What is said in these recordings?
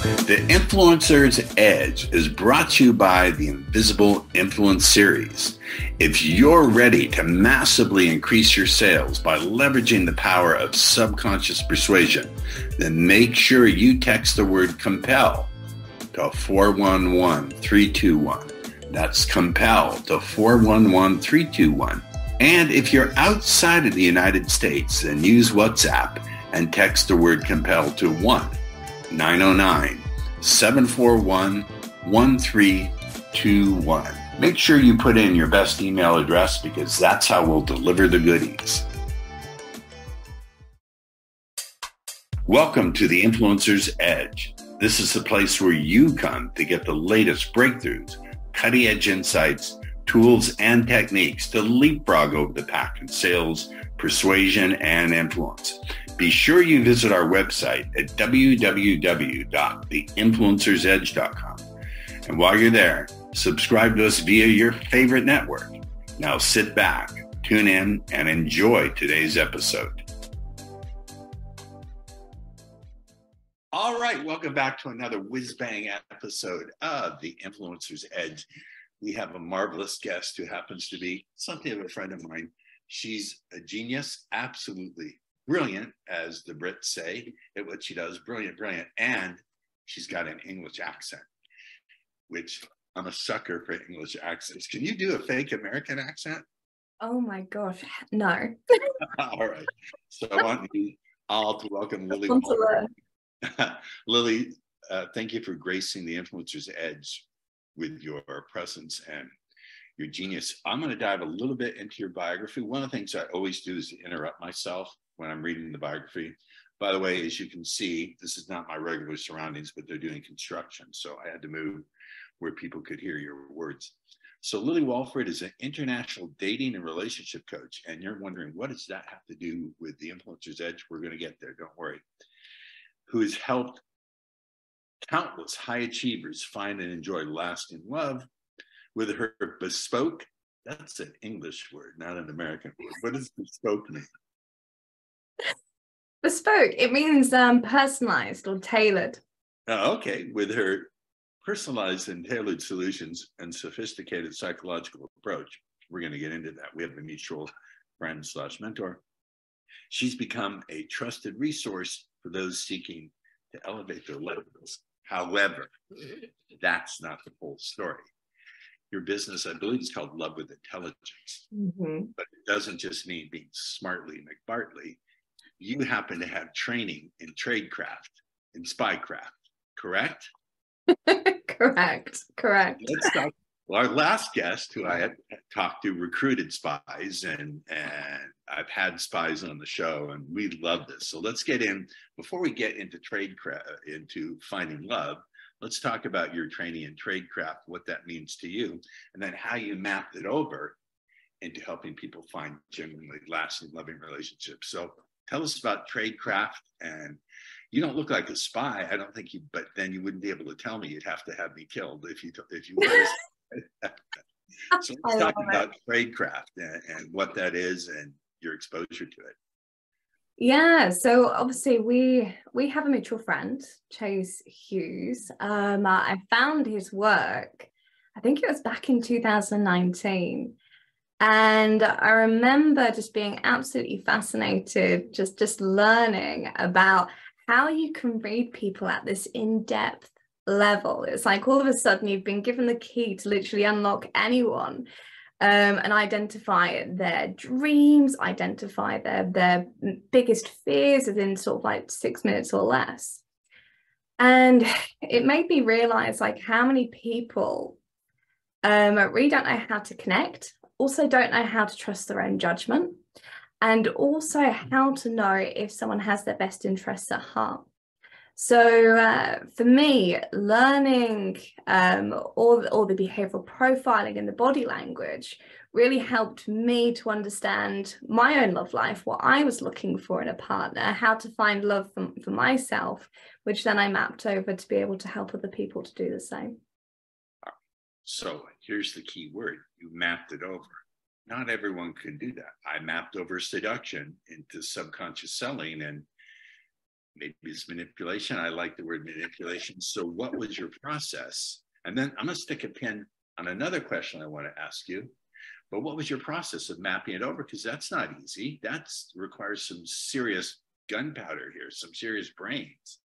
The Influencer's Edge is brought to you by the Invisible Influence Series. If you're ready to massively increase your sales by leveraging the power of subconscious persuasion, then make sure you text the word COMPEL to 411321. That's COMPEL to 411321. And if you're outside of the United States, then use WhatsApp and text the word COMPEL to 1-909-741-1321. Make sure you put in your best email address because that's how we'll deliver the goodies. Welcome to the Influencer's Edge. This is the place where you come to get the latest breakthroughs, cutting-edge insights, tools, and techniques to leapfrog over the pack in sales, persuasion, and influence. Be sure you visit our website at www.theinfluencersedge.com. And while you're there, subscribe to us via your favorite network. Now sit back, tune in, and enjoy today's episode. All right, welcome back to another whiz-bang episode of The Influencer's Edge. We have a marvelous guest who happens to be something of a friend of mine. She's a genius, absolutely brilliant, as the Brits say, at what she does. Brilliant, brilliant. And she's got an English accent, which I'm a sucker for English accents. Can you do a fake American accent? Oh my gosh, no. All right. So I want you all to welcome Lily Walford. Lily, thank you for gracing the Influencer's Edge with your presence and your genius. I'm going to dive a little bit into your biography. One of the things I always do is to interrupt myself when I'm reading the biography. By the way, as you can see, this is not my regular surroundings, but they're doing construction. So I had to move where people could hear your words. So Lily Walford is an international dating and relationship coach. And you're wondering, what does that have to do with the Influencer's Edge? We're going to get there, don't worry. Who has helped countless high achievers find and enjoy lasting love with her bespoke, that's an English word, not an American word. What does bespoke mean? Bespoke, it means personalized or tailored. Okay, with her personalized and tailored solutions and sophisticated psychological approach. We're going to get into that. We have a mutual friend / mentor. She's become a trusted resource for those seeking to elevate their levels. However, that's not the full story. Your business, I believe, is called Love with Intelligence. Mm-hmm. But it doesn't just mean being smartly McBartley. You happen to have training in tradecraft, in spycraft, correct? Correct. Let's talk. Well, our last guest, who I had talked to, recruited spies, and I've had spies on the show, and we love this. So let's get in, before we get into into finding love, let's talk about your training in tradecraft, what that means to you, and then how you mapped it over into helping people find genuinely lasting, loving relationships. So tell us about tradecraft. And you don't look like a spy, I don't think you, but then you wouldn't be able to tell me. You'd have to have me killed if you were. So let's talk about tradecraft and what that is and your exposure to it. Yeah, so obviously we have a mutual friend, Chase Hughes. I found his work, I think it was back in 2019. And I remember just being absolutely fascinated, just learning about how you can read people at this in-depth level. It's like all of a sudden you've been given the key to literally unlock anyone and identify their dreams, identify their biggest fears within sort of like 6 minutes or less. And it made me realize like how many people really don't know how to connect, also don't know how to trust their own judgment, and also how to know if someone has their best interests at heart. So for me, learning all the behavioral profiling and the body language really helped me to understand my own love life, what I was looking for in a partner, how to find love for myself, which then I mapped over to be able to help other people to do the same. So here's the key word. You mapped it over. Not everyone can do that. I mapped over seduction into subconscious selling, and maybe it's manipulation. I like the word manipulation. So what was your process? And then I'm going to stick a pin on another question I want to ask you. But what was your process of mapping it over? Because that's not easy. That requires some serious gunpowder here, some serious brains.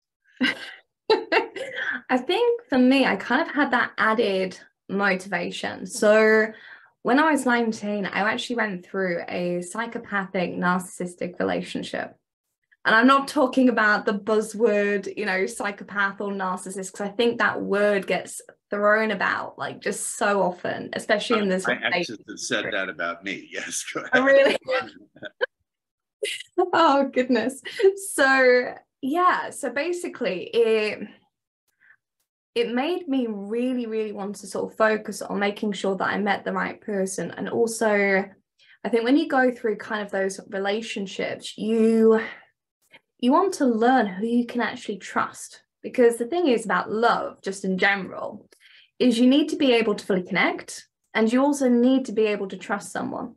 I think for me, I kind of had that added motivation. So when I was 19, I actually went through a psychopathic narcissistic relationship. And I'm not talking about the buzzword, you know, psychopath or narcissist, because I think that word gets thrown about like just so often, especially in this. My exes have said that about me. Yes, go ahead. Oh, really? Oh, goodness. So, yeah, so basically it made me really, really want to sort of focus on making sure that I met the right person. And also, I think when you go through kind of those relationships, you want to learn who you can actually trust. Because the thing is about love, just in general, is you need to be able to fully connect, and you also need to be able to trust someone.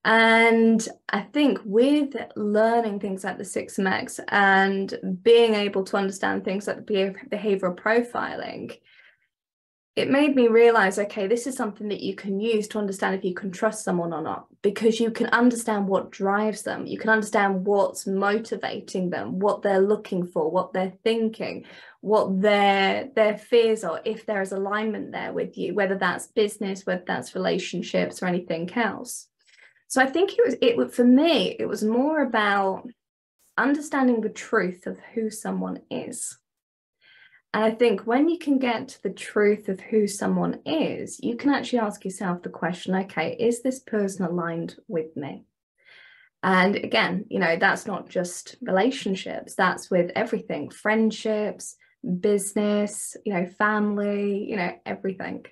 And I think with learning things like the 6MX and being able to understand things like the behavioral profiling, it made me realize, okay, this is something that you can use to understand if you can trust someone or not, because you can understand what drives them. You can understand what's motivating them, what they're looking for, what they're thinking, what their fears are, if there is alignment there with you, whether that's business, whether that's relationships or anything else. So I think for me, it was more about understanding the truth of who someone is. And I think when you can get to the truth of who someone is, you can actually ask yourself the question, okay, is this person aligned with me? And again, you know, that's not just relationships, that's with everything, friendships, business, you know, family, you know, everything.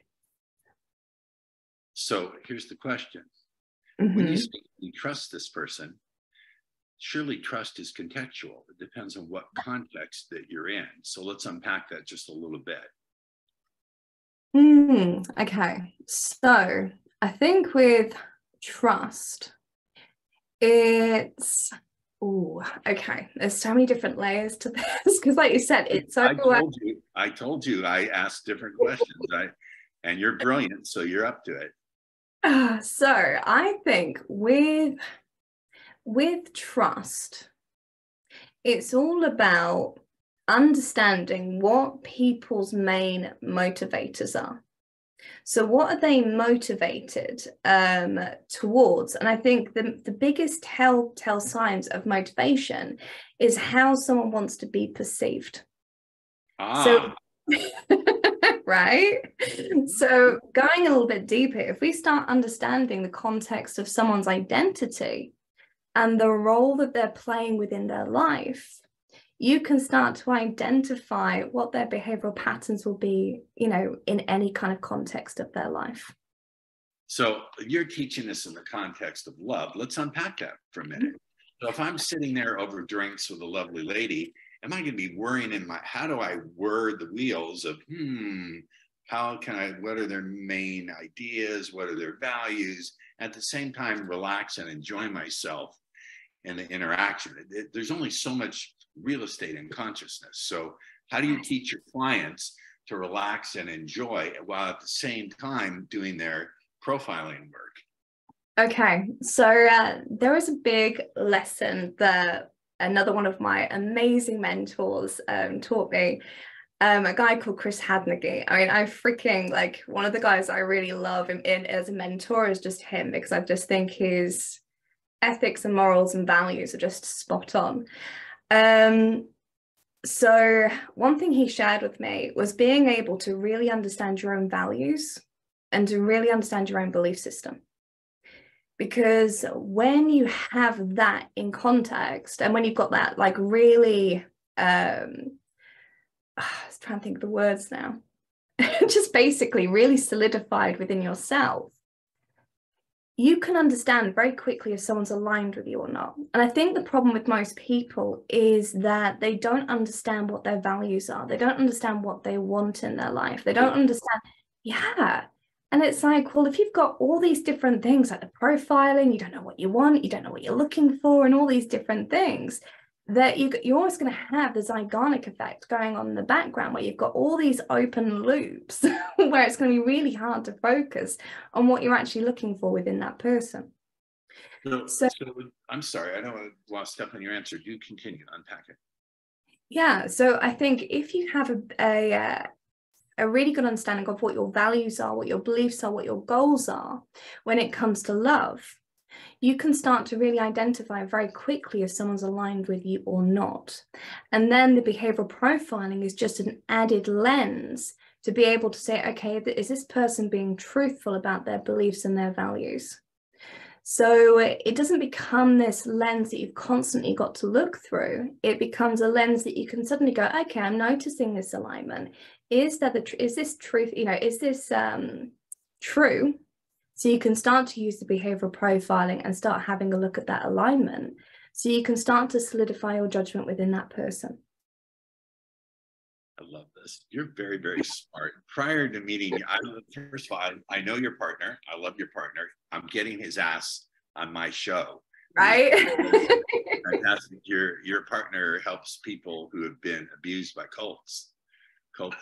So here's the question. Mm-hmm. When you say you trust this person, surely trust is contextual. It depends on what context that you're in. So let's unpack that just a little bit. Okay. So I think with trust, it's, okay. There's so many different layers to this because like you said, it's so I told you I asked different questions. And you're brilliant, so you're up to it. So I think with trust, it's all about understanding what people's main motivators are. So what are they motivated towards? And I think the biggest telltale signs of motivation is how someone wants to be perceived. So right? So going a little bit deeper, if we start understanding the context of someone's identity and the role that they're playing within their life, you can start to identify what their behavioral patterns will be, you know, in any kind of context of their life. So you're teaching this in the context of love. Let's unpack that for a minute. So if I'm sitting there over drinks with a lovely lady, am I going to be worrying how do I word the wheels of, what are their main ideas? What are their values? At the same time, relax and enjoy myself in the interaction. There's only so much real estate in consciousness. So how do you teach your clients to relax and enjoy while at the same time doing their profiling work? Okay, so there was a big lesson that another one of my amazing mentors taught me, a guy called Chris Hadnagy. I mean, I freaking, like, one of the guys I really love in as a mentor is just him, because I just think his ethics and morals and values are just spot on. So one thing he shared with me was being able to really understand your own values and to really understand your own belief system. Because when you have that in context, and when you've got that, like, really, I was trying to think of the words now, just basically really solidified within yourself, you can understand very quickly if someone's aligned with you or not. And I think the problem with most people is that they don't understand what their values are. They don't understand what they want in their life. They don't understand, And it's like, well, if you've got all these different things like the profiling, you don't know what you want, you don't know what you're looking for, and all these different things, that you're always going to have the Zeigarnik effect going on in the background, where you've got all these open loops where it's going to be really hard to focus on what you're actually looking for within that person. So I'm sorry, I don't want to step on your answer. Do continue, unpack it. Yeah, so I think if you have a really good understanding of what your values are, what your beliefs are, what your goals are when it comes to love, you can start to really identify very quickly if someone's aligned with you or not. And then the behavioral profiling is just an added lens to be able to say, okay, is this person being truthful about their beliefs and their values? So it doesn't become this lens that you've constantly got to look through. It becomes a lens that you can suddenly go, okay, I'm noticing this alignment. Is this truth? Is this true? So you can start to use the behavioral profiling and start having a look at that alignment. So you can start to solidify your judgment within that person. I love this. You're very, very smart. Prior to meeting you, first of all, I know your partner. I love your partner. I'm getting his ass on my show. Right? Your partner helps people who have been abused by cults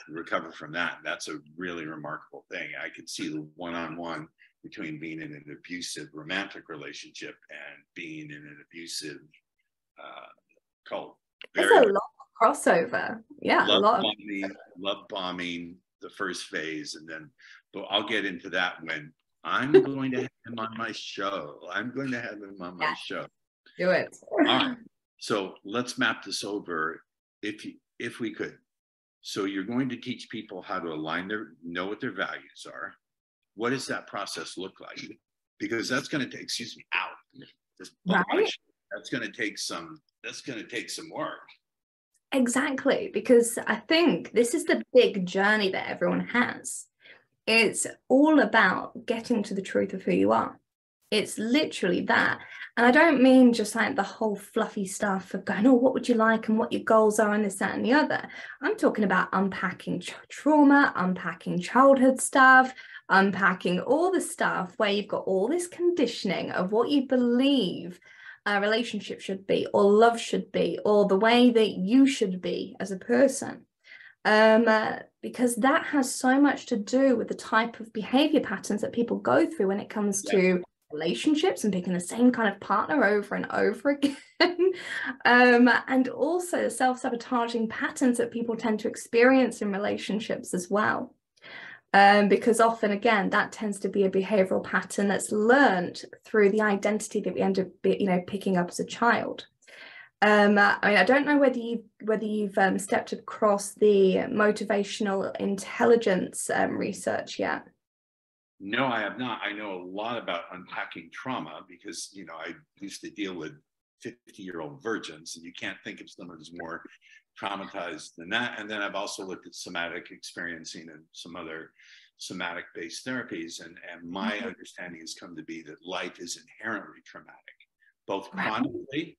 recover from that. That's a really remarkable thing. I could see the one-on-one between being in an abusive romantic relationship and being in an abusive cult. There's a lot of crossover. Yeah, love bombing, the first phase, and then, but I'll get into that when I'm going to have him on my show. Do it. All right. So let's map this over, if we could. So you're going to teach people how to know what their values are. What does that process look like? Because that's going to take, right? That's going to take some work. Exactly, because I think this is the big journey that everyone has. It's all about getting to the truth of who you are. It's literally that. And I don't mean just like the whole fluffy stuff of going, oh, what would you like and what your goals are and this, that, and the other. I'm talking about unpacking trauma, unpacking childhood stuff, unpacking all the stuff where you've got all this conditioning of what you believe a relationship should be, or love should be, or the way that you should be as a person. Because that has so much to do with the type of behavior patterns that people go through when it comes to relationships and picking the same kind of partner over and over again. And also the self-sabotaging patterns that people tend to experience in relationships as well. Because often, again, that tends to be a behavioral pattern that's learned through the identity that we end up, picking up as a child. I don't know whether you've stepped across the motivational intelligence research yet. No, I have not. I know a lot about unpacking trauma because, I used to deal with 50-year-old virgins, and you can't think of someone who's more traumatized than that. And then I've also looked at somatic experiencing and some other somatic-based therapies. And my understanding has come to be that life is inherently traumatic, both chronically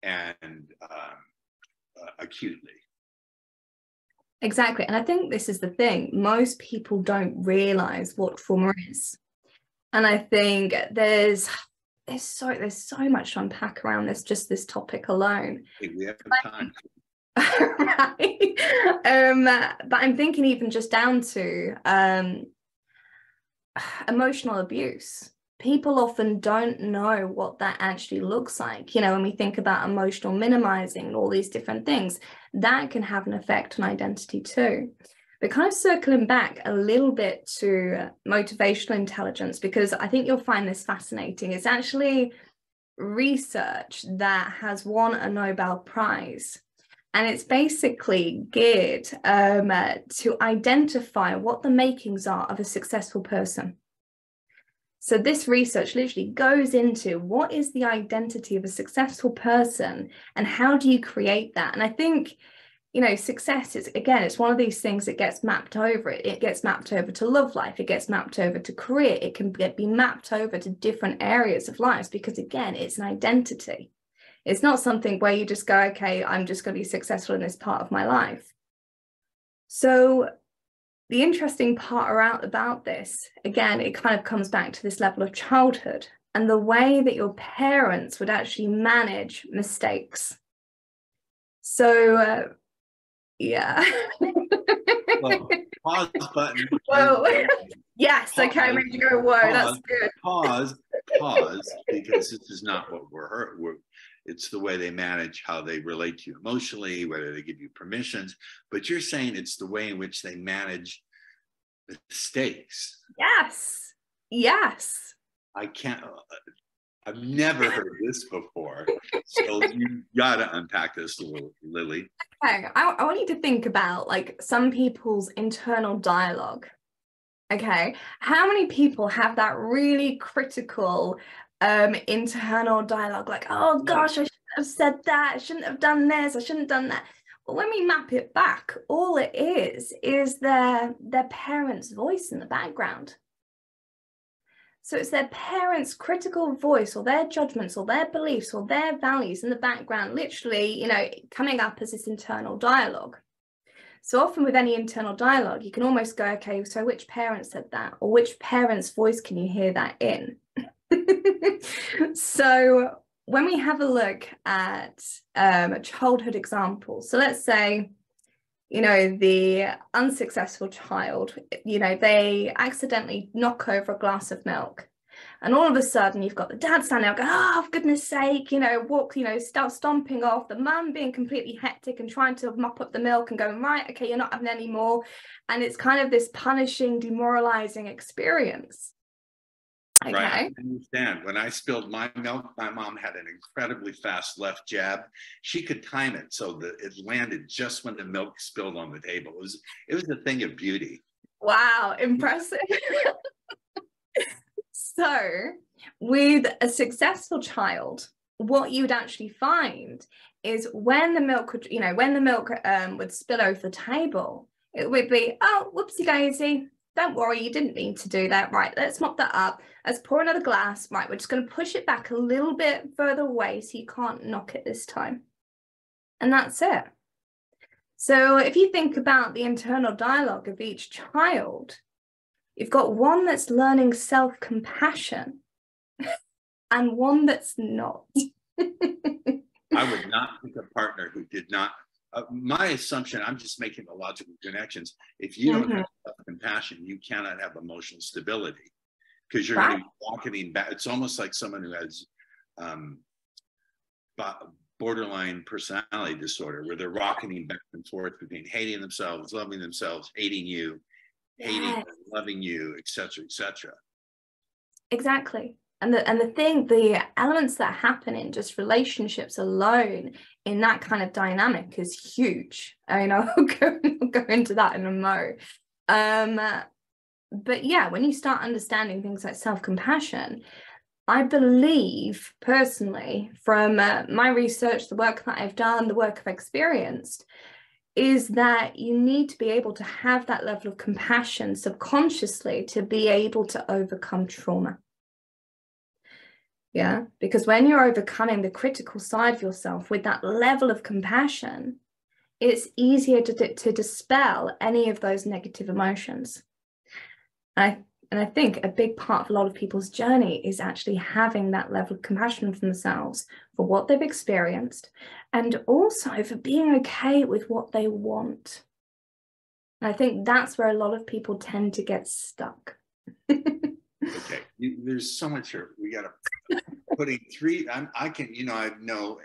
and acutely. Exactly. And I think this is the thing. Most people don't realize what trauma is. And I think there's so much to unpack around this topic alone. Hey, we have time. Right. But I'm thinking even just down to emotional abuse. People often don't know what that actually looks like. When we think about emotional minimizing and all these different things, that can have an effect on identity too. But kind of circling back a little bit to motivational intelligence, because I think you'll find this fascinating. It's actually research that has won a Nobel Prize. And it's basically geared to identify what the makings are of a successful person. So this research literally goes into what is the identity of a successful person and how do you create that? And I think, success is, again, it's one of these things that gets mapped over. It gets mapped over to love life. It gets mapped over to career. It can be mapped over to different areas of lives because, again, it's an identity. It's not something where you just go, okay, I'm just going to be successful in this part of my life. So the interesting part about this, again, it kind of comes back to this level of childhood and the way that your parents would actually manage mistakes. So yeah. Well, pause button. Whoa. Yes, Pause, okay, made you go, whoa, that's good. Pause, because this is not what it's the way they manage how they relate to you emotionally, whether they give you permissions, but you're saying it's the way in which they manage mistakes. Yes, yes. I've never heard this before. So you gotta unpack this a little, Lily. Okay, I want you to think about like some people's internal dialogue. Okay, how many people have that really critical internal dialogue, like, oh gosh, I shouldn't have said that, I shouldn't have done this, I shouldn't have done that. But when we map it back, all it is their parents' voice in the background. So it's their parents' critical voice or their judgments or their beliefs or their values in the background, literally, you know, coming up as this internal dialogue. So often with any internal dialogue, you can almost go, okay, so which parent said that? Or which parent's voice can you hear that in? So when we have a look at childhood examples, so let's say, you know, the unsuccessful child, you know, they accidentally knock over a glass of milk. And all of a sudden you've got the dad standing there going, oh, for goodness sake, you know, walk, you know, start stomping off, the mum being completely hectic and trying to mop up the milk and going, right, okay, you're not having any more. And it's kind of this punishing, demoralizing experience. Okay. Right, I understand. When I spilled my milk, my mom had an incredibly fast left jab. She could time it so that it landed just when the milk spilled on the table. It was a thing of beauty. Wow, impressive. So with a successful child, what you would actually find is when the milk would, you know, when the milk would spill over the table, it would be, oh, whoopsie daisy. Don't worry, you didn't mean to do that. Right, let's mop that up. Let's pour another glass. Right, we're just going to push it back a little bit further away so you can't knock it this time. And that's it. So if you think about the internal dialogue of each child, you've got one that's learning self-compassion and one that's not. I would not pick a partner who did not. My assumption, I'm just making the logical connections. If you don't have self-compassion, you cannot have emotional stability because you're going to be rocketing back. It's almost like someone who has borderline personality disorder, where they're rocketing back and forth between hating themselves, loving themselves, hating you, hating, loving you, etc., etc. Exactly. And the elements that happen in just relationships alone in that kind of dynamic is huge. I mean, I'll go into that in a mo. But yeah, when you start understanding things like self-compassion, I believe personally from my research, the work that I've done, the work I've experienced, is that you need to be able to have that level of compassion subconsciously to be able to overcome trauma. Yeah, because when you're overcoming the critical side of yourself with that level of compassion, it's easier to dispel any of those negative emotions. And I think a big part of a lot of people's journey is actually having that level of compassion for themselves, for what they've experienced, and also for being okay with what they want. And I think that's where a lot of people tend to get stuck. Okay, there's so much here. We got to putting three. I can, you know, I know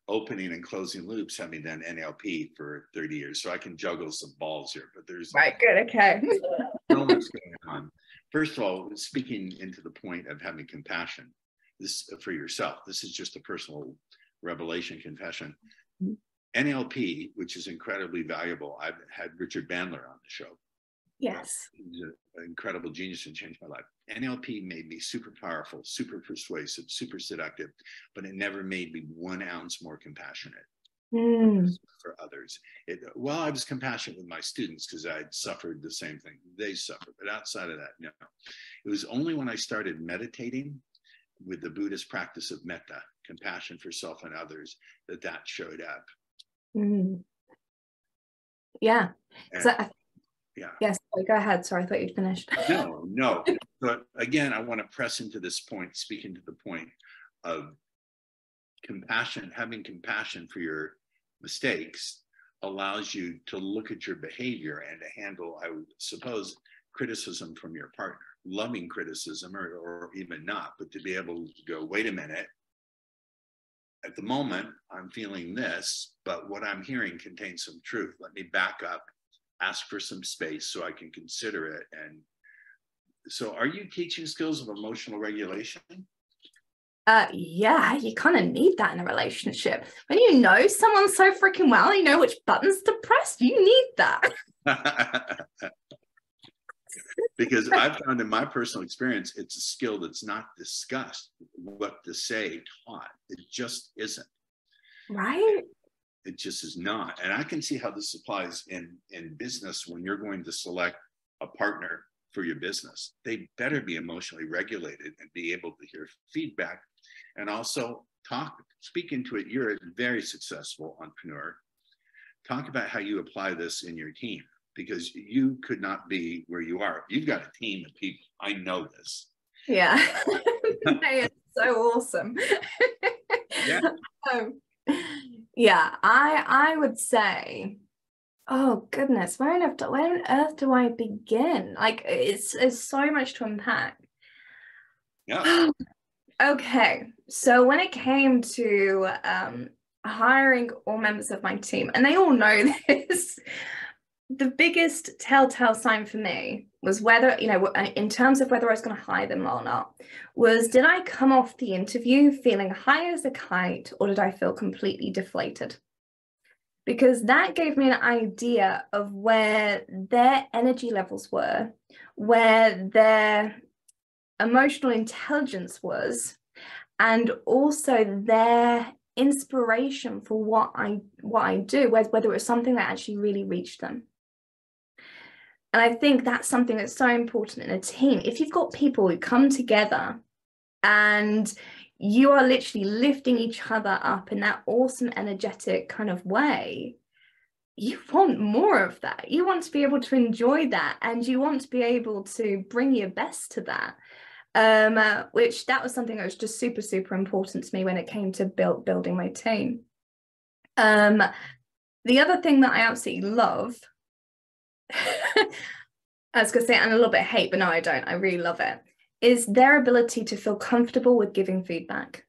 opening and closing loops, having done NLP for 30 years, so I can juggle some balls here. But there's right, good, okay. So much going on. First of all, speaking into the point of having compassion, this for yourself. This is just a personal revelation confession. NLP, which is incredibly valuable. I've had Richard Bandler on the show. Yes. He's an incredible genius and changed my life. NLP made me super powerful, super persuasive, super seductive, but it never made me 1 ounce more compassionate for others. Well, I was compassionate with my students because I'd suffered the same thing they suffered, but outside of that, no. It was only when I started meditating with the Buddhist practice of metta, compassion for self and others, that showed up. Yeah. And, yeah. Yes. Go ahead. Sorry, I thought you'd finished. No. But again, I want to press into this point, speaking to the point of compassion, having compassion for your mistakes allows you to look at your behavior and to handle, I would suppose, criticism from your partner, loving criticism or even not, but to be able to go, wait a minute, at the moment, I'm feeling this, but what I'm hearing contains some truth. Let me back up, ask for some space so I can consider it. And so are you teaching skills of emotional regulation? Yeah, you kind of need that in a relationship. When you know someone so freaking well, you know which buttons to press, you need that. Because I've found in my personal experience, it's a skill that's not discussed, what to say, taught. It just isn't. Right. It just is not. And I can see how this applies in business when you're going to select a partner for your business. They better be emotionally regulated and be able to hear feedback and also speak into it. You're a very successful entrepreneur. Talk about how you apply this in your team, because you could not be where you are. You've got a team of people. I know this. Yeah. It's so awesome. Yeah. Yeah, I would say, oh goodness, where on earth do I begin? Like, it's so much to unpack. Yeah. Okay, so when it came to hiring all members of my team, and they all know this, the biggest telltale sign for me was whether, in terms of whether I was going to hire them or not, was, did I come off the interview feeling high as a kite, or did I feel completely deflated? Because that gave me an idea of where their energy levels were, where their emotional intelligence was, and also their inspiration for what I do, whether it was something that actually really reached them. And I think that's something that's so important in a team. If you've got people who come together and you are literally lifting each other up in that awesome, energetic kind of way, you want more of that. You want to be able to enjoy that, and you want to be able to bring your best to that. Which that was something that was just super, super important to me when it came to building my team. The other thing that I absolutely love, I was going to say, and a little bit hate, but no, I don't. I really love it, is their ability to feel comfortable with giving feedback.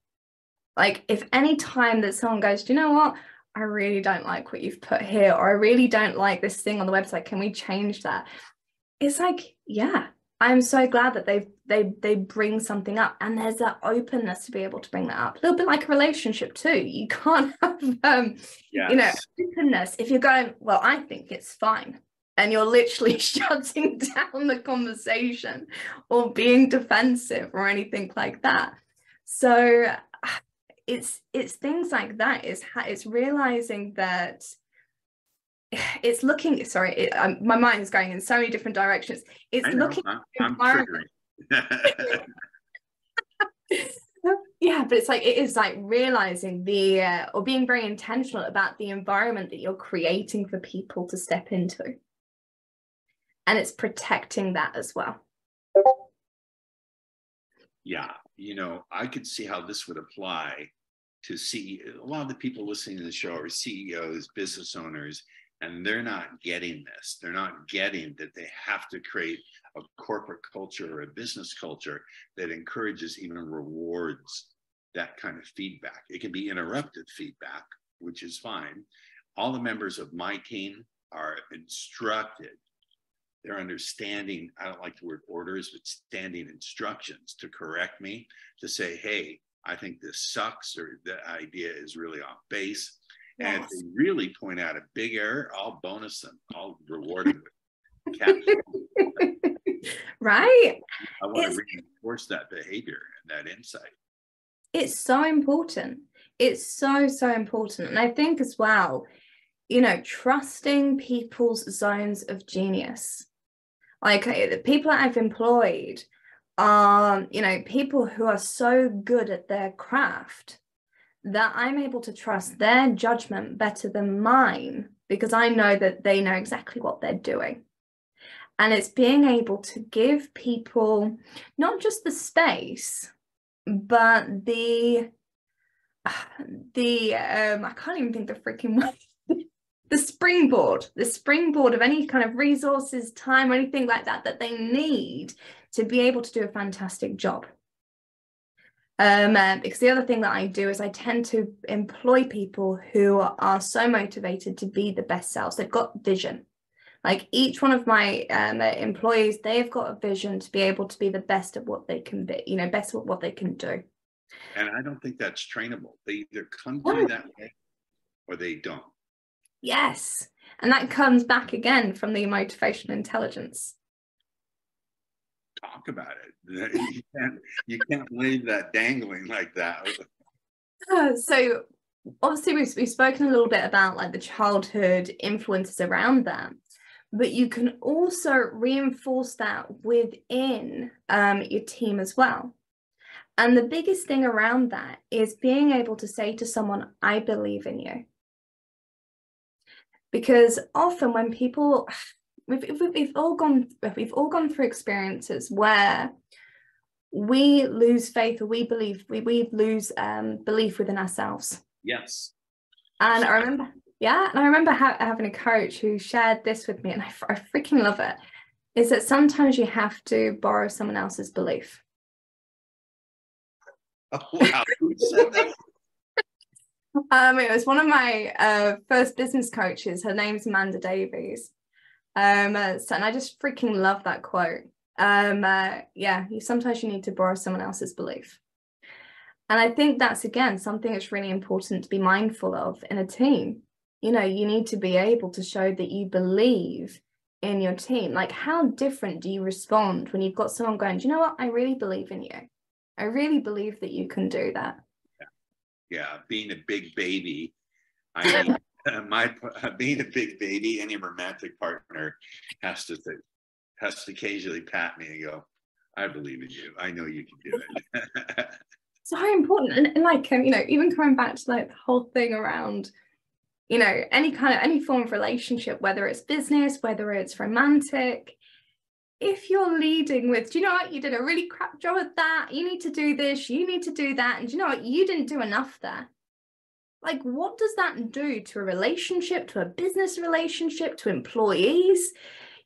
Like, if any time that someone goes, do you know what? I really don't like what you've put here, or I really don't like this thing on the website. Can we change that? It's like, yeah, I'm so glad that they bring something up, and there's that openness to be able to bring that up. A little bit like a relationship too. You can't have Yes. openness if you're going, well, I think it's fine, and you're literally shutting down the conversation or being defensive or anything like that. So it's things like that. It's realizing that it's looking, sorry, my mind is going in so many different directions. It's looking. I'm triggering. Yeah, but it's like, it is like realizing or being very intentional about the environment that you're creating for people to step into. And it's protecting that as well. Yeah, I could see how this would apply to a lot of the people listening to the show are CEOs, business owners, and they're not getting this. They're not getting that they have to create a corporate culture or a business culture that encourages, even rewards that kind of feedback. It can be interrupted feedback, which is fine. All the members of my team are instructed. They're understanding, I don't like the word orders, but standing instructions to correct me, to say, hey, I think this sucks, or the idea is really off base. Yes. And if they really point out a big error, I'll bonus them. I'll reward them with cash. Right. I want to reinforce that behavior and that insight. It's so important. It's so, so important. And I think as well, trusting people's zones of genius. Like, the people that I've employed are, people who are so good at their craft that I'm able to trust their judgment better than mine, because I know that they know exactly what they're doing. And it's being able to give people not just the space, but the I can't even think the freaking word. The springboard of any kind of resources, time, or anything like that that they need to be able to do a fantastic job. Because the other thing that I do is I tend to employ people who are so motivated to be the best selves. They've got vision. Like each one of my employees, they've got a vision to be able to be the best at what they can be, best at what they can do. And I don't think that's trainable. They either come to you that way or they don't. Yes. And that comes back again from the motivational intelligence. Talk about it. You can't leave that dangling like that. So obviously we've spoken a little bit about like the childhood influences around that, but you can also reinforce that within your team as well. And the biggest thing around that is being able to say to someone, I believe in you. Because often when people, we've all gone through experiences where we lose faith, or we lose belief within ourselves. Yes. And I remember having a coach who shared this with me, and I freaking love it, is that sometimes you have to borrow someone else's belief. Oh, wow. Who said that? It was one of my first business coaches. Her name's Amanda Davies. And I just freaking love that quote. Sometimes you need to borrow someone else's belief. And I think that's, again, something that's really important to be mindful of in a team. You need to be able to show that you believe in your team. Like, how different do you respond when you've got someone going, do you know what? I really believe in you. I really believe that you can do that. Yeah, being a big baby, being a big baby, any romantic partner has to occasionally pat me and go, I believe in you. I know you can do it. So important. And like, even coming back to like the whole thing around, any form of relationship, whether it's business, whether it's romantic, if you're leading with, do you know what, you did a really crap job at that, you need to do this, you need to do that, and do you know what, you didn't do enough there. Like, what does that do to a relationship, to a business relationship, to employees?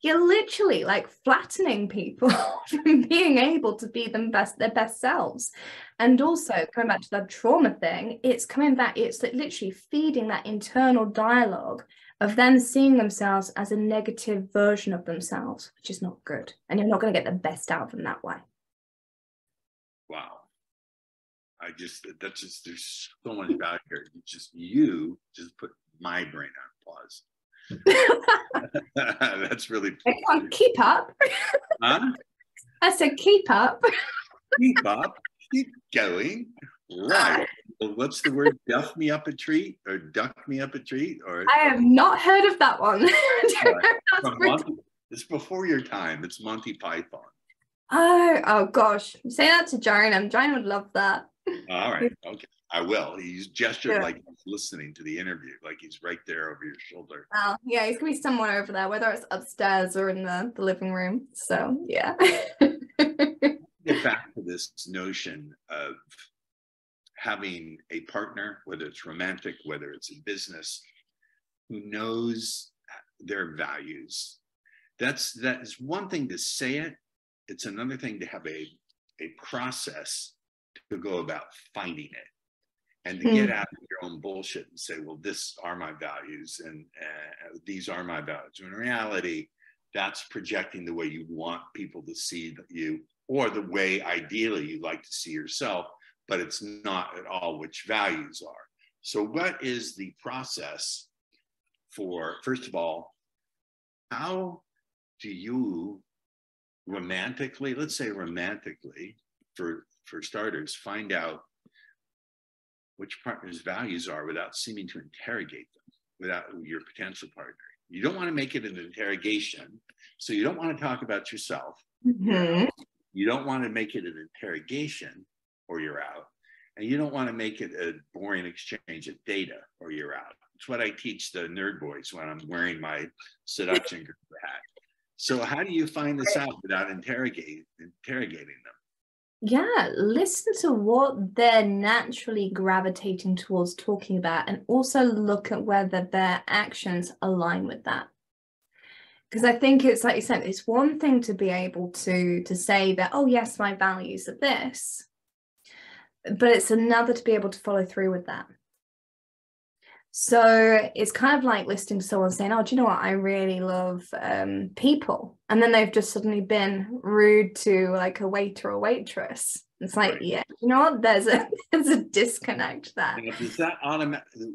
You're literally like flattening people from being able to be their best selves. And also coming back to that trauma thing, it's literally feeding that internal dialogue of them seeing themselves as a negative version of themselves, which is not good. And you're not going to get the best out of them that way. Wow. There's so much value here. You just put my brain on pause. That's really. I can't keep up. Huh? I said keep up. Keep up. Keep going. Right. Well, what's the word? Duff me up a treat, or duck me up a treat, or? I have not heard of that one. It's before your time. It's Monty Python. Oh gosh. Say that to Joan. Joan would love that. All right. Okay. I will. He's gestured like he's listening to the interview, like he's right there over your shoulder. Well, yeah, he's going to be somewhere over there, whether it's upstairs or in the living room. So, yeah. Get back to this notion of having a partner, whether it's romantic, whether it's in business, who knows their values. That is one thing to say it. It's another thing to have a process to go about finding it. And to get out of your own bullshit and say, well, this are my values and these are my values. When in reality, that's projecting the way you want people to see you, or the way ideally you'd like to see yourself, but it's not at all which values are. So what is the process for, first of all, how do you romantically, let's say romantically, for starters, find out which partner's values are without seeming to interrogate them, without your potential partner. You don't want to make it an interrogation. So you don't want to talk about yourself. Mm-hmm. You don't want to make it an interrogation or you're out. And you don't want to make it a boring exchange of data or you're out. It's what I teach the nerd boys when I'm wearing my seduction hat. So how do you find this out without interrogating them? Yeah, listen to what they're naturally gravitating towards talking about, and also look at whether their actions align with that. Because I think it's like you said, it's one thing to be able to say that, oh yes, my values are this, but it's another to be able to follow through with that. So it's kind of like listening to someone saying, oh, do you know what? I really love people. And then they've just suddenly been rude to like a waiter or waitress. It's like, yeah, you know what? There's a disconnect there. Now, does that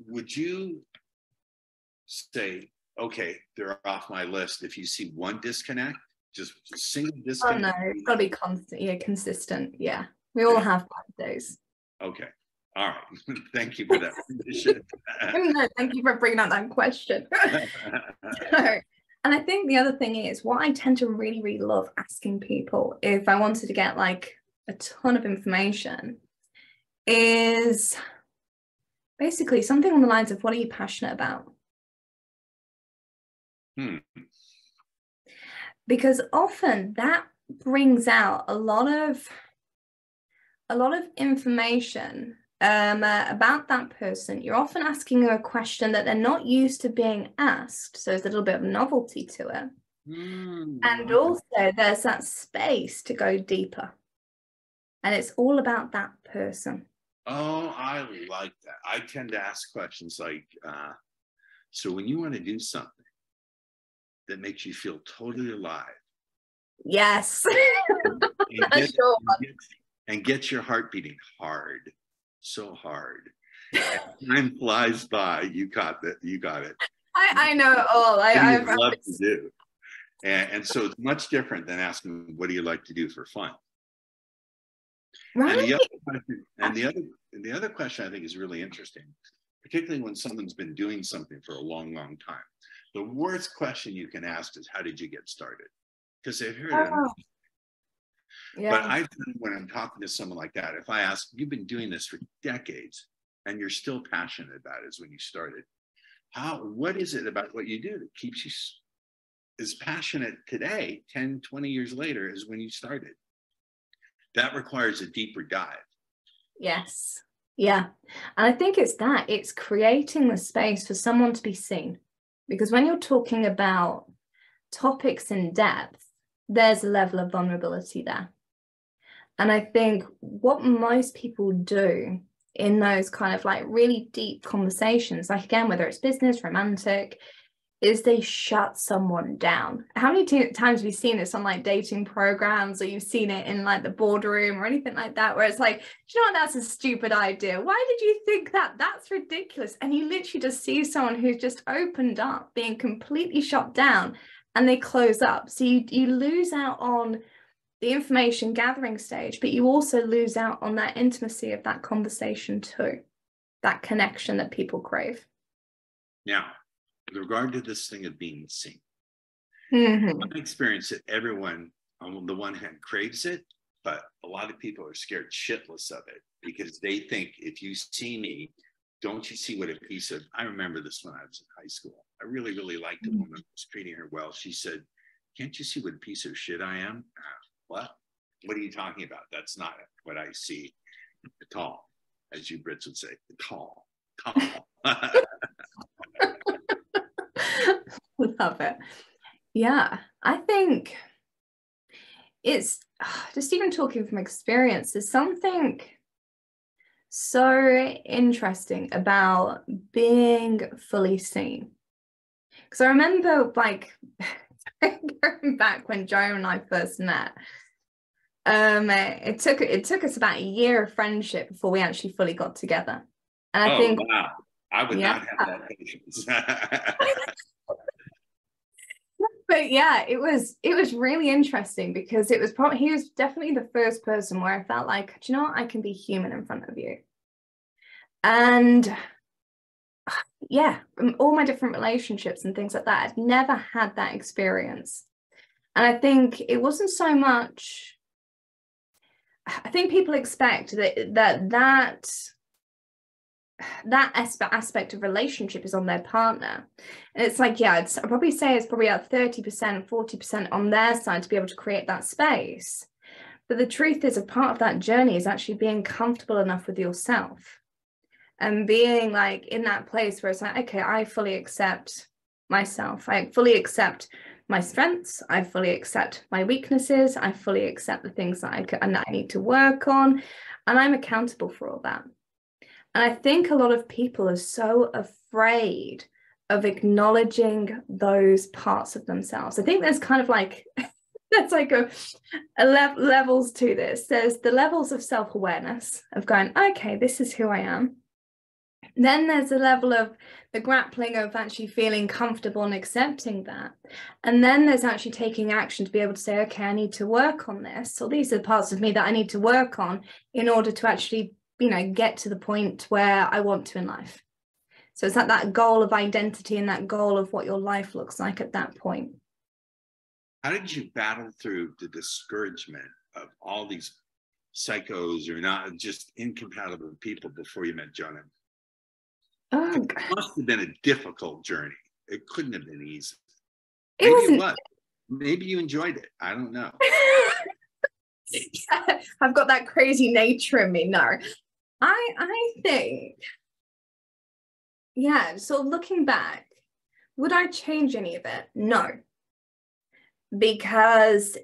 would you say, okay, they're off my list if you see one disconnect, just a single disconnect? Oh no, it's got to be constant, yeah, consistent. Yeah, we all have bad days. Okay. All right. Thank you for that. No, thank you for bringing up that question. So, and I think the other thing is what I tend to really, really love asking people if I wanted to get like a ton of information is basically something on the lines of, what are you passionate about? Because often that brings out a lot of information about that person. You're often asking a question that they're not used to being asked, so there's a little bit of novelty to it. And also there's that space to go deeper, and it's all about that person. Oh, I like that. I tend to ask questions like, so when you want to do something that makes you feel totally alive, yes, and get your heart beating hard, so hard. Time flies by. You got that. You got it. I know it all. I love to do, and so it's much different than asking, "What do you like to do for fun?" Right. And the other question I think is really interesting, particularly when someone's been doing something for a long, long time. The worst question you can ask is, "How did you get started?" Because they've heard it. Yeah. But I find when I'm talking to someone like that, if I ask, you've been doing this for decades and you're still passionate about it as when you started, what is it about what you do that keeps you as passionate today, 10, 20 years later, as when you started? That requires a deeper dive. Yes. Yeah. And I think it's creating the space for someone to be seen. Because when you're talking about topics in depth, there's a level of vulnerability there. And I think what most people do in those kind of like really deep conversations, like again, whether it's business, romantic, is they shut someone down. How many times have you seen this on like dating programs, or you've seen it in like the boardroom or anything like that, where it's like, you know what, that's a stupid idea. Why did you think that? That's ridiculous. And you literally just see someone who's just opened up, being completely shut down, and they close up. So you lose out on the information gathering stage, but you also lose out on that intimacy of that conversation too, that connection that people crave. Now, with regard to this thing of being seen, my experience that everyone on the one hand craves it, but a lot of people are scared shitless of it because they think, if you see me, don't you see what a piece of, I remember this when I was in high school. I really, really liked a woman who was treating her well. She said, can't you see what a piece of shit I am? What are you talking about? That's not what I see at all, as you Brits would say, tall. Love it. Yeah, I think it's just, even talking from experience, there's something so interesting about being fully seen. Because I remember like going back when Joe and I first met, it took us about a year of friendship before we actually fully got together. And I think, wow, I would not have that patience. But yeah, it was really interesting, because it was he was definitely the first person where I felt like, do you know what, I can be human in front of you. And yeah, all my different relationships and things like that, I'd never had that experience. And I think it wasn't so much, I think people expect that aspect of relationship is on their partner. And it's like, yeah, I'd probably say it's probably at 30%, 40% on their side to be able to create that space. But the truth is, a part of that journey is actually being comfortable enough with yourself and being like in that place where it's like, okay, I fully accept myself. I fully accept my strengths. I fully accept my weaknesses. I fully accept the things that I need to work on. And I'm accountable for all that. And I think a lot of people are so afraid of acknowledging those parts of themselves. I think there's kind of like, there's like levels to this. There's the levels of self-awareness of going, okay, this is who I am. Then there's a level of the grappling of actually feeling comfortable and accepting that. And then there's actually taking action to be able to say, okay, I need to work on this. Or these are the parts of me that I need to work on in order to actually, you know, get to the point where I want to in life. So it's like that goal of identity and that goal of what your life looks like at that point. How did you battle through the discouragement of all these psychos or not just incompatible people before you met Jonah? Oh, it must have been a difficult journey. It couldn't have been easy. Maybe it was. Maybe you enjoyed it. I don't know. Yeah, I've got that crazy nature in me. No, I think, yeah, so looking back, would I change any of it? No, because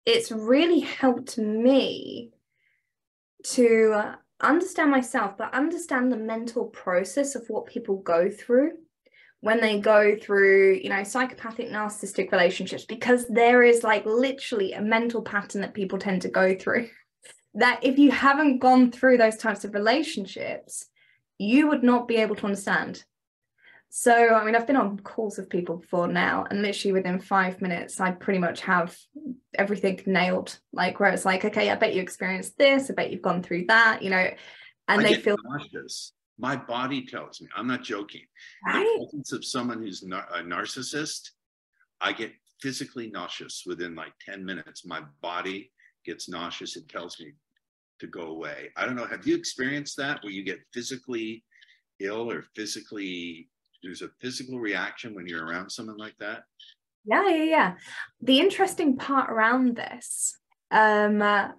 it's really helped me to understand myself, but understand the mental process of what people go through when they go through, you know, psychopathic narcissistic relationships, because there is like literally a mental pattern that people tend to go through that if you haven't gone through those types of relationships, you would not be able to understand. So, I mean, I've been on calls with people before now, and literally within 5 minutes, I pretty much have everything nailed. Like, where it's like, okay, I bet you experienced this. I bet you've gone through that, you know, and they feel nauseous. My body tells me, I'm not joking. Right? In the presence of someone who's a narcissist, I get physically nauseous within like 10 minutes. My body gets nauseous. It tells me to go away. I don't know. Have you experienced that where you get physically ill or physically, there's a physical reaction when you're around someone like that? Yeah. The interesting part around this, there's a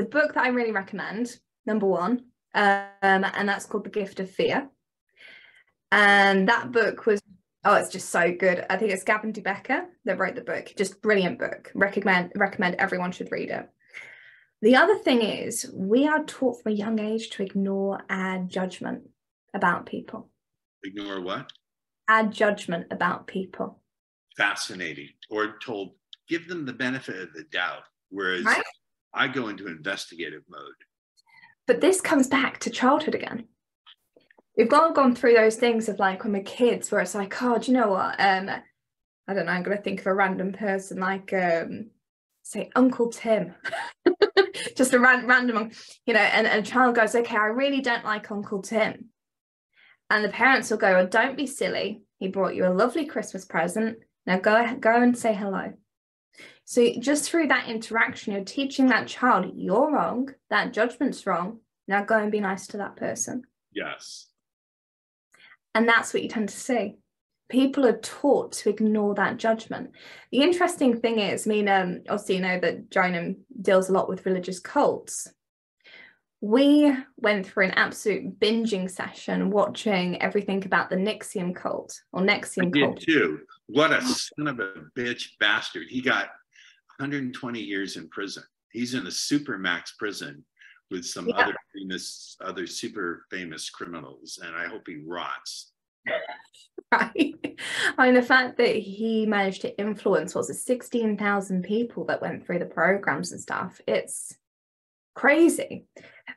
book that I really recommend, number one, and that's called The Gift of Fear. And that book was, it's just so good. I think it's Gavin de Becker that wrote the book. Just brilliant book. Recommend everyone should read it. The other thing is, we are taught from a young age to ignore our judgment about people. Ignore what? Our judgment about people. Fascinating. Or told, give them the benefit of the doubt. Whereas right? I go into investigative mode. But this comes back to childhood again. We've all gone through those things of like when we're kids where it's like, oh, do you know what? I don't know, I'm going to think of a random person like, say, Uncle Tim. Just a random, you know, and a child goes, okay, I really don't like Uncle Tim. And the parents will go, oh, don't be silly. He brought you a lovely Christmas present. Now go and say hello. So just through that interaction, you're teaching that child, you're wrong. That judgment's wrong. Now go and be nice to that person. Yes. And that's what you tend to see. People are taught to ignore that judgment. The interesting thing is, I mean, obviously you know that Jonah deals a lot with religious cults. We went through an absolute binging session watching everything about the NXIVM cult or NXIVM cult. I did too. What a son of a bitch bastard. He got 120 years in prison. He's in a supermax prison with some other super famous criminals, and I hope he rots. Right. I mean, the fact that he managed to influence 16,000 people that went through the programs and stuff, it's crazy.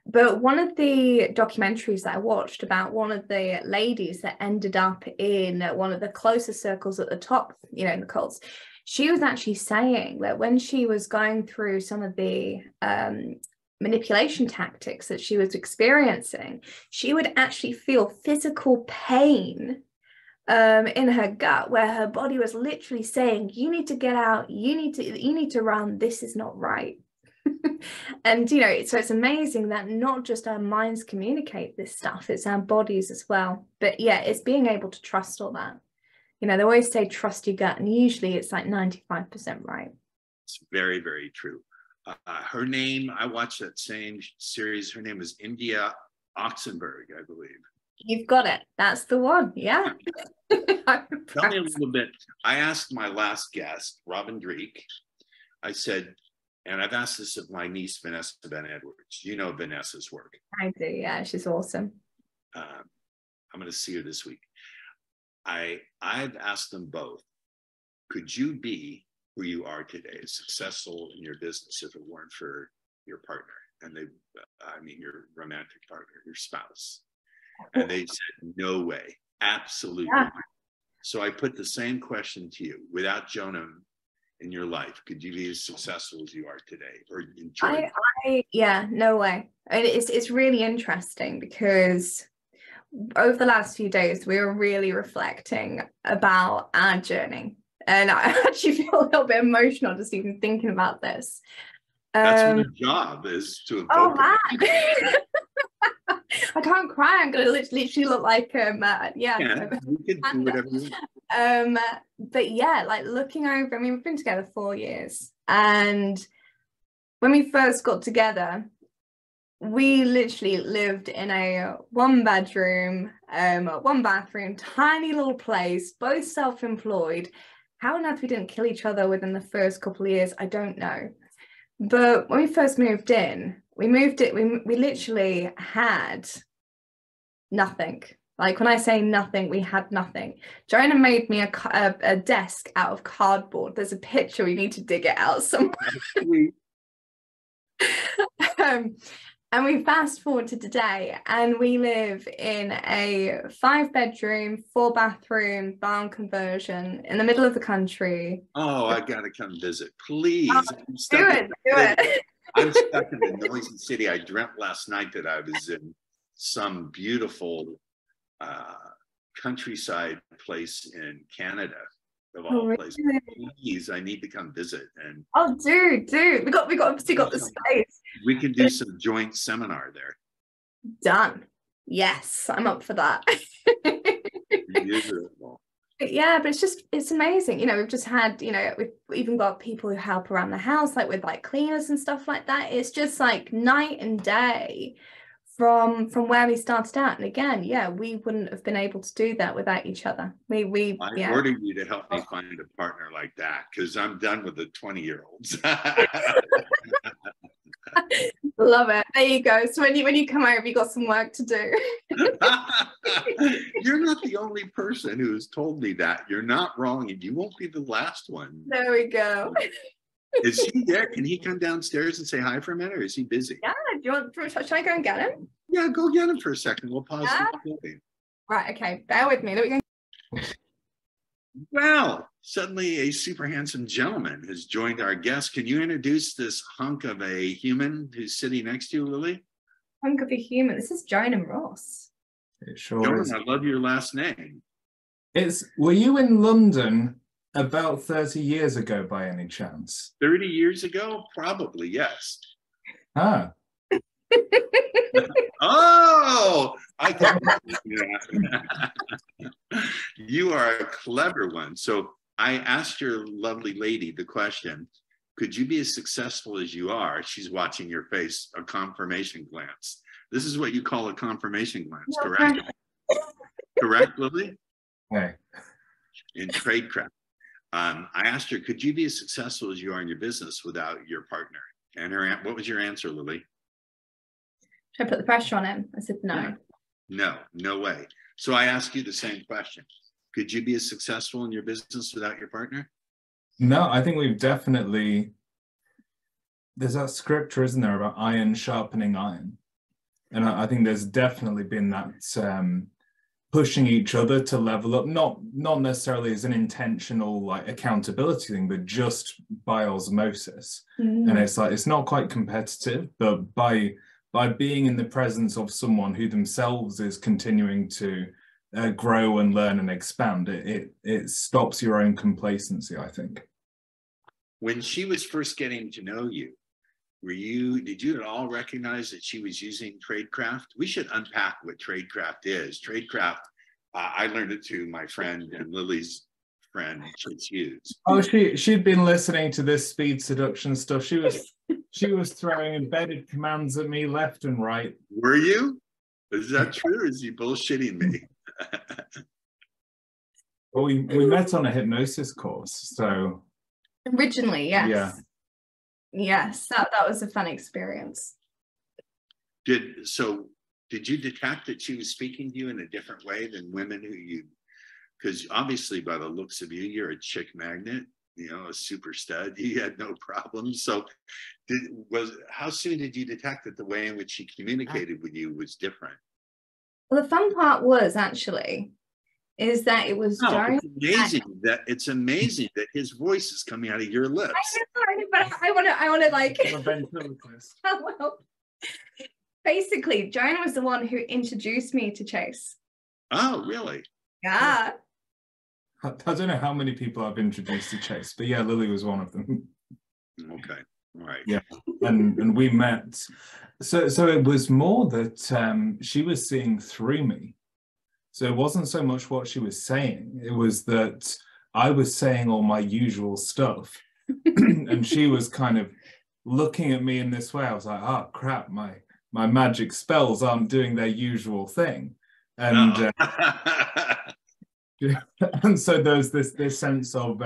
But one of the documentaries that I watched about one of the ladies that ended up in one of the closest circles at the top, you know, in the cults, she was actually saying that when she was going through some of the manipulation tactics that she was experiencing, she would actually feel physical pain in her gut, where her body was literally saying, you need to get out, you need to run, this is not right. And you know, so it's amazing that not just our minds communicate this stuff, it's our bodies as well. But yeah, it's being able to trust all that. You know, they always say trust your gut, and usually it's like 95% right. It's very, very true. Her name, I watched that same series. Her name is India Oxenberg, I believe. You've got it. That's the one. Yeah. Tell me a little bit. I asked my last guest, Robin Dreek, I said, and I've asked this of my niece, Vanessa Ben Edwards. You know Vanessa's work. I do, yeah. She's awesome. I'm going to see her this week. I've asked them both, could you be who you are today, successful in your business, if it weren't for your partner? And your romantic partner, your spouse. And they said, no way, absolutely. Yeah. So I put the same question to you. Without Jonah in your life, could you be as successful as you are today, or enjoy? Yeah, no way. It's really interesting because over the last few days we were really reflecting about our journey, and I actually feel a little bit emotional just even thinking about this. That's my job, is to evoke. Oh man. I can't cry. I'm gonna literally look like yeah, you can do whatever you want. But yeah, like looking over, I mean, we've been together 4 years, and when we first got together, we literally lived in a 1-bedroom, 1-bathroom, tiny little place, both self-employed. How on earth we didn't kill each other within the first couple of years, I don't know. But when we first moved in, we literally had nothing. Like, when I say nothing, we had nothing. Joanna made me a desk out of cardboard. There's a picture, we need to dig it out somewhere. And we fast forward to today, and we live in a 5-bedroom, 4-bathroom barn conversion in the middle of the country. Oh, I gotta come visit, please. Do it. I'm stuck in the noisy city. I dreamt last night that I was in some beautiful countryside place in Canada, of all places. Please, I need to come visit. And dude, we obviously got the space. We can do some joint seminar there. Done. Yes, I'm up for that. Beautiful. But yeah, but it's amazing. You know, we've just had, you know, we've even got people who help around the house, like with like cleaners and stuff like that. It's just like night and day from where we started out. And again, yeah, we wouldn't have been able to do that without each other. I order you to help me find a partner like that, because I'm done with the 20-year-olds. Love it. There you go. So when you come over, you got some work to do. You're not the only person who's told me that. You're not wrong, and you won't be the last one. There we go. Is he there? Can he come downstairs and say hi for a minute, or is he busy? Yeah. Should I go and get him? Yeah, go get him for a second. We'll pause. Right. Okay. Bear with me. Let me go. Well, suddenly a super handsome gentleman has joined our guest. Can you introduce this hunk of a human who's sitting next to you, Lily? Hunk of a human. This is Jonah Ross. It sure Jonah, is. I love your last name. Were you in London about 30 years ago by any chance? 30 years ago? Probably, yes. Ah. Oh, I can. You are a clever one. So I asked your lovely lady the question, could you be as successful as you are? She's watching your face, a confirmation glance. This is what you call a confirmation glance, correct? Correct, Lily? Okay. In tradecraft. I asked her, could you be as successful as you are in your business without your partner? And what was your answer, Lily? Should I put the pressure on him? I said no. No way. So I ask you the same question. Could you be as successful in your business without your partner? No, I think we've definitely, there's that scripture, isn't there, about iron sharpening iron. And I think there's definitely been that pushing each other to level up, not necessarily as an intentional like accountability thing, but just by osmosis. And it's like, it's not quite competitive, but by being in the presence of someone who themselves is continuing to grow and learn and expand, it stops your own complacency, I think. When she was first getting to know you, did you at all recognize that she was using tradecraft? We should unpack what tradecraft is. Tradecraft, I learned it to my friend and Lily's friend, Chase Hughes. Oh, she'd been listening to this speed seduction stuff. She she was throwing embedded commands at me left and right. Were you? Is that true? Or is he bullshitting me? Well, we met on a hypnosis course, so originally, yes. Yeah. Yes, that was a fun experience. Did you detect that she was speaking to you in a different way than women because obviously by the looks of you, you're a chick magnet, a super stud. You had no problems. So how soon did you detect that the way in which she communicated with you was different? Well, the fun part was is that it was during. It's amazing that his voice is coming out of your lips. I know, but I want to like. Well, basically, Joanna was the one who introduced me to Chase. Oh, really? Yeah. I don't know how many people I've introduced to Chase, but yeah, Lily was one of them. Okay. All right. Yeah. And we met. So it was more that she was seeing through me. So it wasn't so much what she was saying. It was that I was saying all my usual stuff. And she was kind of looking at me in this way. I was like, oh, crap, my magic spells aren't doing their usual thing. And and so there's this sense of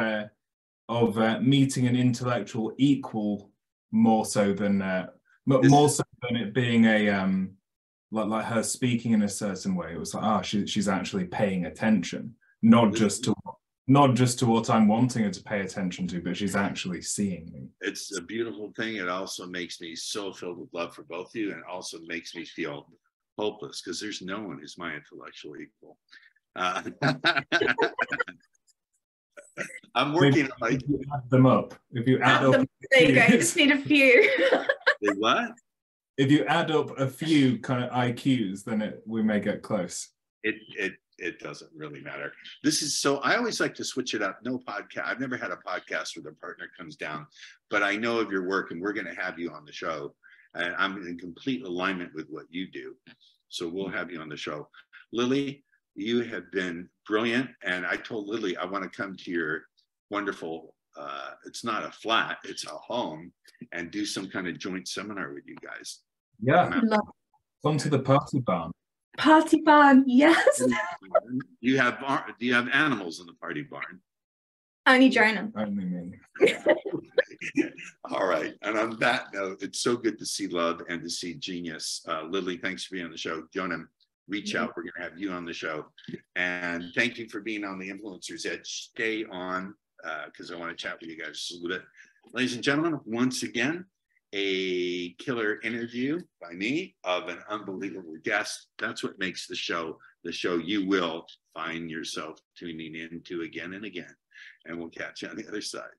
meeting an intellectual equal more so than it being a like her speaking in a certain way. It was like, she's actually paying attention, not just to what I'm wanting her to pay attention to, but she's actually seeing me. It's a beautiful thing. It also makes me so filled with love for both of you, and it also makes me feel hopeless because there's no one who's my intellectual equal. I'm working on if you add them up. If you add up, there you go. You just need a few. What? If you add up a few kind of IQs, then we may get close. It doesn't really matter. I always like to switch it up. No podcast. I've never had a podcast where the partner comes down, but I know of your work and we're going to have you on the show. And I'm in complete alignment with what you do. So we'll have you on the show. Lily, you have been brilliant. And I told Lily, I want to come to your wonderful, it's not a flat, it's a home, and do some kind of joint seminar with you guys. Yeah. Come to the party barn. Party barn, yes. Do you have animals in the party barn? Only Jonah. Only me. All right. And on that note, it's so good to see love and to see genius. Lily, thanks for being on the show. Jonah, reach out. We're going to have you on the show. And thank you for being on the Influencer's Edge. Stay on because I want to chat with you guys just a little bit. Ladies and gentlemen, once again, a killer interview by me of an unbelievable guest. That's what makes the show you will find yourself tuning into again and again. And we'll catch you on the other side.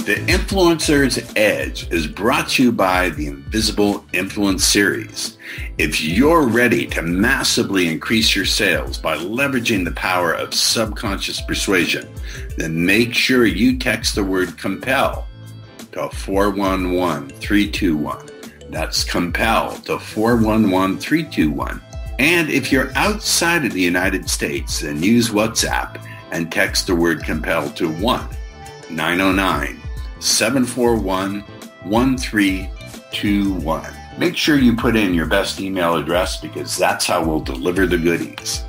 The Influencer's Edge is brought to you by the Invisible Influence Series. If you're ready to massively increase your sales by leveraging the power of subconscious persuasion, then make sure you text the word COMPEL to 411-321. That's COMPEL to 411-321. And if you're outside of the United States, then use WhatsApp and text the word COMPEL to 1-909-741-1321. Make sure you put in your best email address because that's how we'll deliver the goodies.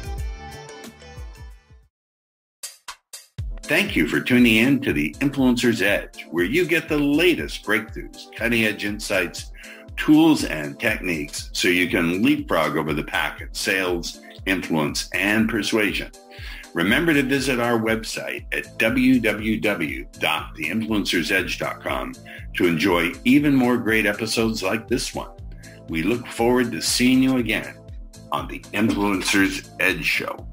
Thank you for tuning in to the Influencer's Edge, where you get the latest breakthroughs, cutting-edge insights, tools, and techniques so you can leapfrog over the pack in sales, influence, and persuasion. Remember to visit our website at www.theinfluencersedge.com to enjoy even more great episodes like this one. We look forward to seeing you again on the Influencer's Edge Show.